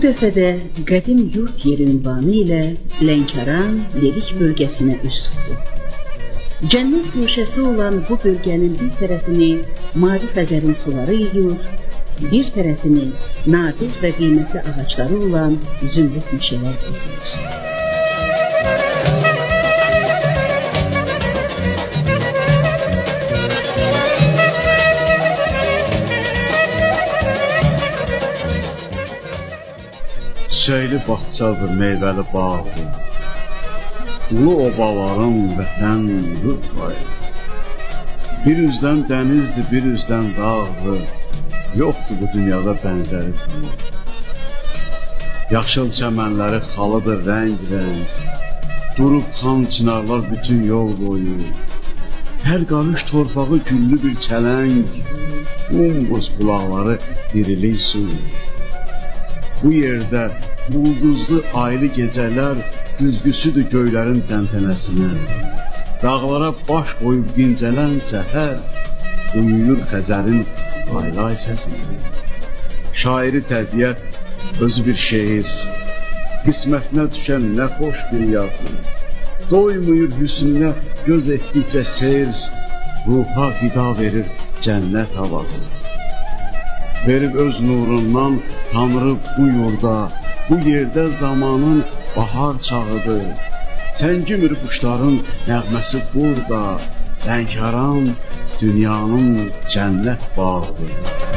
töhfədə qədim yurt yeri ünvanı ilə Lənkəran Lerik bölgəsinə üz tutdu. Cənnət güşəsi olan bu bölgənin bir tərəfini Mavi Xəzərin suları yuyur, bir tərəfini nadir və qiymətli ağacları olan zümrüd meşələr besilir. Çiçəkli bağçadır, meyvəli bağdır. Ulu obaların vətən yurt payı. Bir üzdən dənizdir, bir üzdən dağdır. Yoxdur bu dünyada bənzəri tanır. Yaşıl çəmənləri xalıdır rəng-rəng. Durub xan çınarlar bütün yol boyu. Hər qarış torpağı güllü bir çələng. Umbuz bulaqları dirilik su. Bu yerdə ulduzlu aylı gecələr güzgüsüdür göylərin təntənəsinə. Dağlara baş qoyub dincələn səhər uyuyur Xəzərin laylay səsinə. Şairi təbiət özü bir şeir, qismətinə düşən nə xoş bir yazı. Doymuyur hüsnünə göz etdikcə seyr, ruha qida verir cənnət havası. Verib öz nurundan tanırıb bu yurda, bu yerdə zamanın bahar çağıdır. Səngimir quşların nəğməsi burada, Lənkəran dünyanın cənnət bağıdır.